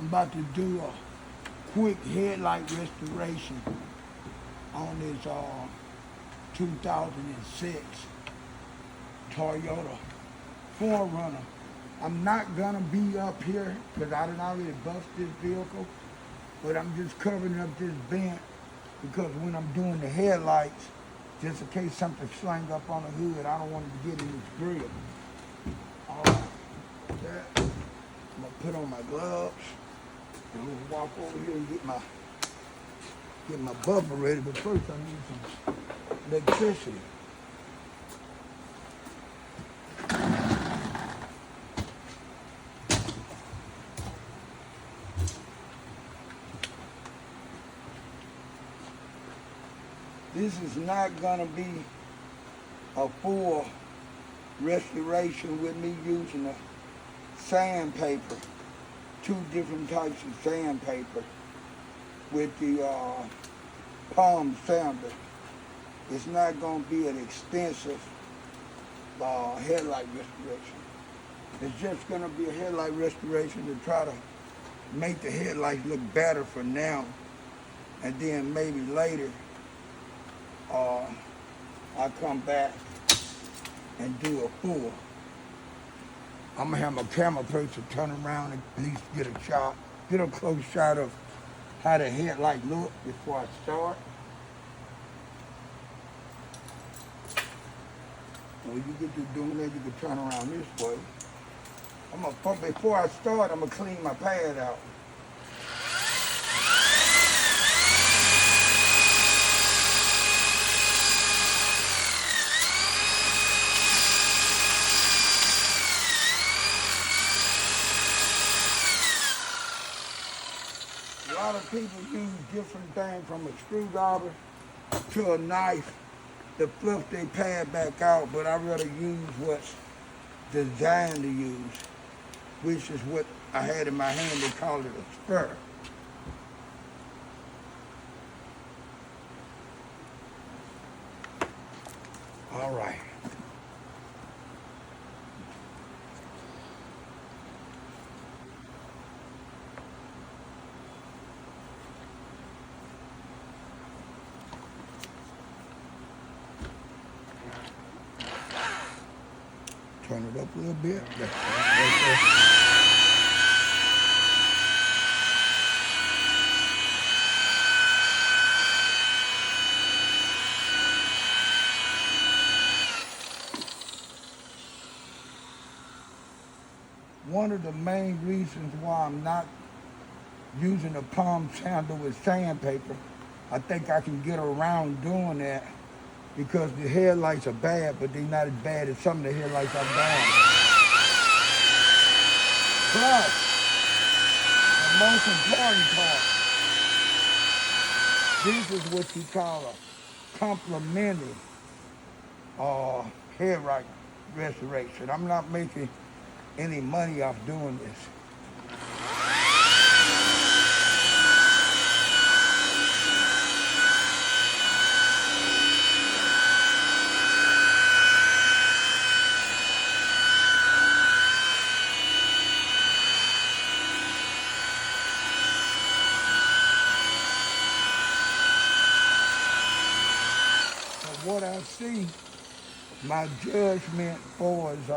I'm about to do a quick headlight restoration on this 2006 Toyota 4Runner. I'm not gonna be up here because I done already bust this vehicle, but I'm just covering up this vent because when I'm doing the headlights, just in case something slang up on the hood, I don't want it to get in this grill. All right, that. I'm gonna put on my gloves and I'm gonna walk over here and get my buffer ready, but first I need some electricity. This is not gonna be a full restoration with me using a sandpaper, two different types of sandpaper with the palm sander. It's not gonna be an extensive headlight restoration. It's just gonna be a headlight restoration to try to make the headlights look better for now, and then maybe later I come back and do a full. I'm gonna have my camera person turn around and at least get a shot, get a close shot of how the headlight look before I start. When you get to doing that, you can turn around this way. Before I start, I'm gonna clean my pad out. A lot of people use different things from a screwdriver to a knife to fluff their pad back out, but I rather use what's designed to use, which is what I had in my hand. They call it a spur. All right. Turn it up a little bit. One of the main reasons why I'm not using a palm sander with sandpaper, I think I can get around doing that because the headlights are bad, but they're not as bad as some of the headlights I've done. But the most important part, this is what you call a complimentary headlight restoration. I'm not making any money off doing this. What I see, my judgment for is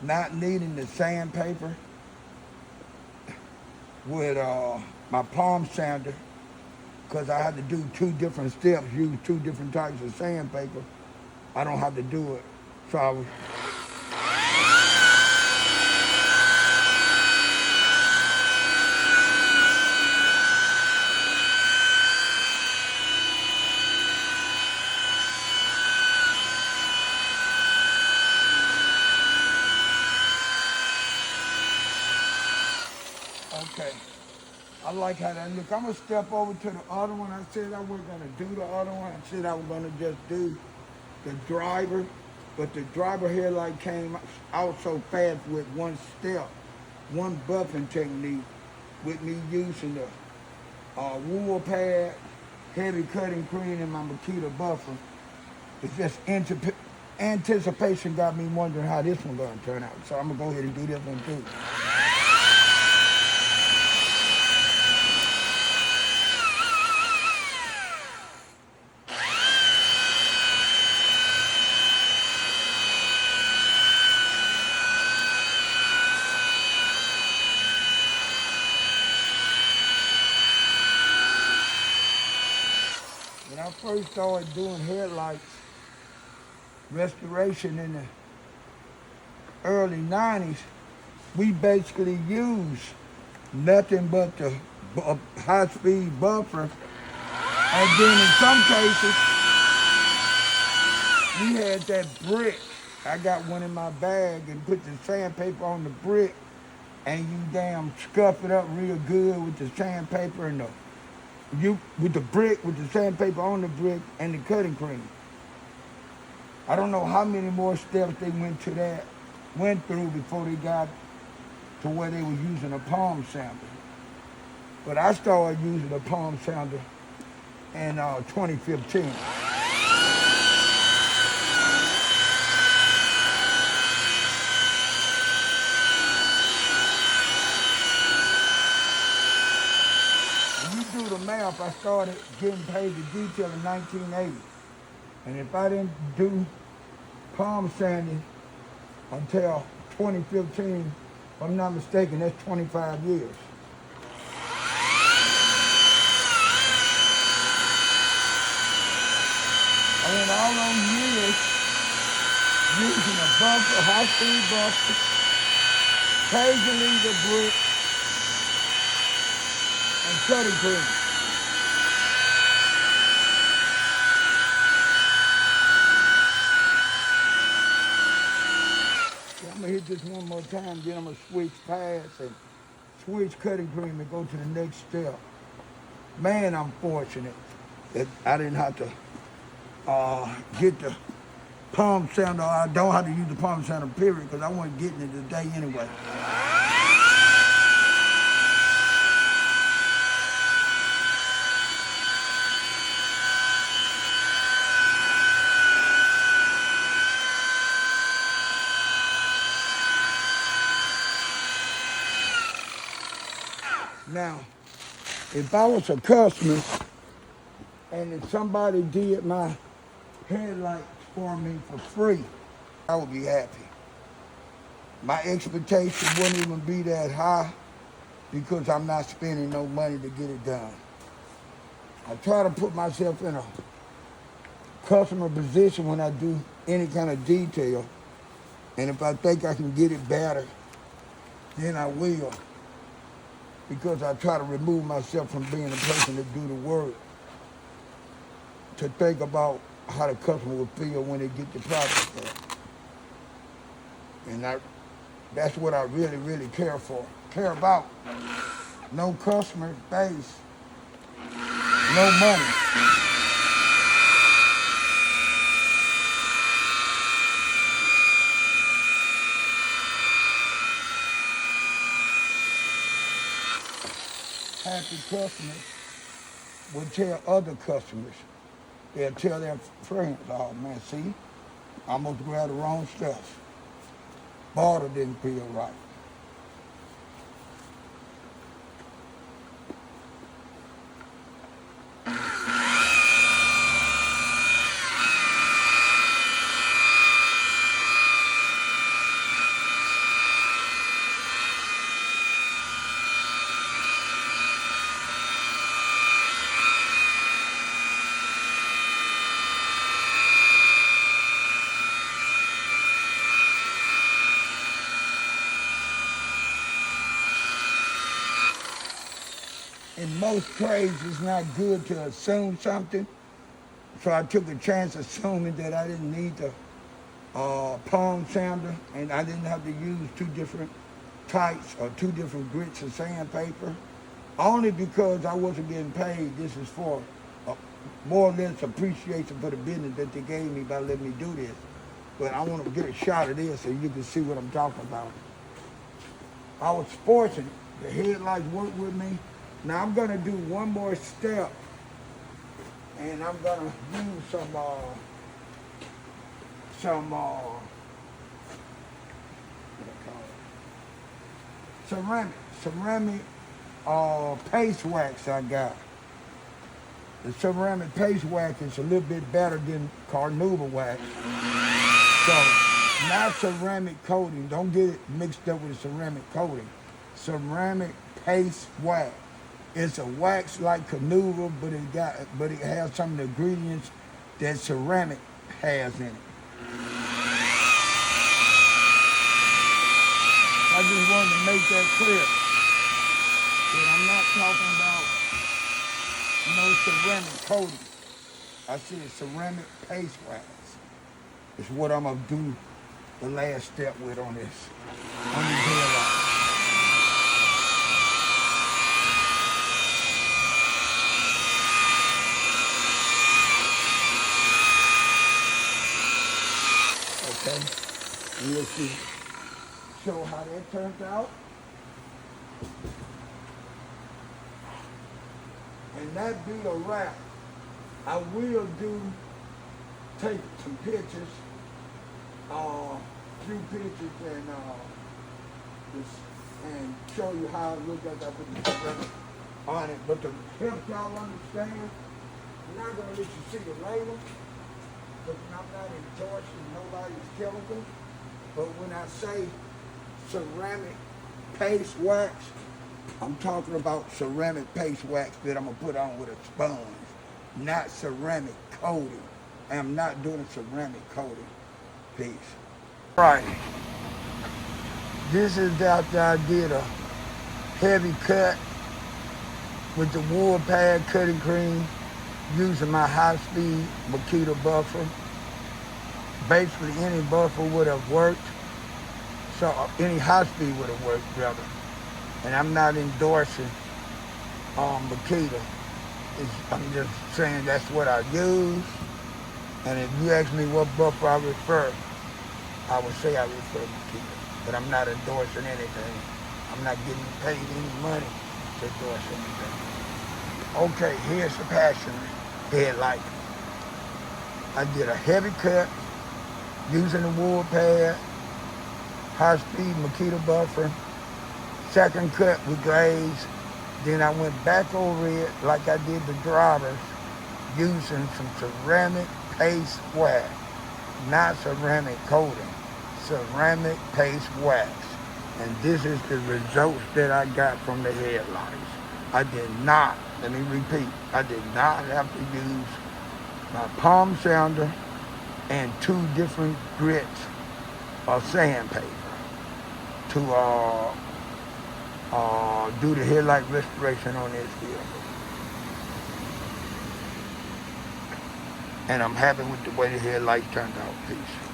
not needing the sandpaper with my palm sander, because I had to do two different steps, use two different types of sandpaper. I don't have to do it. So I was okay. I like how that look. I'm gonna step over to the other one. I said I wasn't gonna do the other one. I said I was gonna just do the driver, but the driver headlight came out so fast with one step, one buffing technique, with me using the wool pad, heavy cutting cream, and my Makita buffer. It's just anticipation got me wondering how this one's gonna turn out. So I'm gonna go ahead and do this one too. I first started doing headlights restoration in the early 90s, we basically used nothing but the high-speed buffer. And then in some cases, we had that brick. I got one in my bag and put the sandpaper on the brick and you damn scuff it up real good with the sandpaper and with the brick, with the sandpaper on the brick and the cutting cream. I don't know how many more steps they went through before they got to where they were using a palm sander. But I started using a palm sander in 2015. When you do the math, I started getting paid to detail in 1980. And if I didn't do palm sanding until 2015, if I'm not mistaken, that's 25 years. I went all those years using a buffer, high-speed buffer, occasionally the brick, and cutting cream. I'm gonna hit this one more time, then I'm gonna switch pads and switch cutting cream and go to the next step. Man, I'm fortunate that I didn't have to get the palm sander. I don't have to use the palm sander, period, because I wasn't getting it today anyway. Now, if I was a customer and if somebody did my headlights for me for free, I would be happy. My expectation wouldn't even be that high because I'm not spending no money to get it done. I try to put myself in a customer position when I do any kind of detail, and if I think I can get it better, then I will. Because I try to remove myself from being the person that do the work to think about how the customer will feel when they get the product there. And that's what I really, really care about. No customer base, no money. Happy customers will tell other customers. They'll tell their friends, oh man, see, I almost grabbed the wrong stuff. Border didn't feel right. In most trades, it's not good to assume something. So I took a chance assuming that I didn't need the palm sander and I didn't have to use two different types or two different grits of sandpaper. Only because I wasn't getting paid. This is for more or less appreciation for the business that they gave me by letting me do this. But I want to get a shot of this so you can see what I'm talking about. I was fortunate. The headlights worked with me. Now I'm gonna do one more step, and I'm gonna use ceramic paste wax I got. The ceramic paste wax is a little bit better than carnauba wax. So not ceramic coating. Don't get it mixed up with ceramic coating. Ceramic paste wax. It's a wax like Canova, but it has some of the ingredients that ceramic has in it. I just wanted to make that clear. That I'm not talking about no ceramic coating. I said ceramic paste wax. It's what I'm gonna do the last step with on this headlight. Okay, and you'll see. Show how that turns out. And that be a wrap. I will take some pictures, few pictures and show you how it looks like I put the ceramic on it. But to help y'all understand, I'm not gonna let you see the label, because I'm not endorsing nobody's chemical. But when I say ceramic paste wax, I'm talking about ceramic paste wax that I'm gonna put on with a sponge, not ceramic coating. I'm not doing a ceramic coating piece. Right. This is after I did a heavy cut with the wool pad cutting cream using my high-speed Makita buffer. Basically, any buffer would have worked. So any high-speed would have worked, rather. And I'm not endorsing Makita. I'm just saying that's what I use. And if you ask me what buffer I refer, I would say I refer Makita. But I'm not endorsing anything. I'm not getting paid any money to endorse anything. Okay, here's the passion headlight. I did a heavy cut using the wool pad, high-speed Makita buffer. Second cut with glaze. Then I went back over it like I did the drivers using some ceramic paste wax, not ceramic coating, ceramic paste wax. And this is the results that I got from the headlights. I did not, let me repeat, I did not have to use my palm sounder and 2 different grits of sandpaper to do the headlight restoration on this vehicle. And I'm happy with the way the headlights turned out. Peace.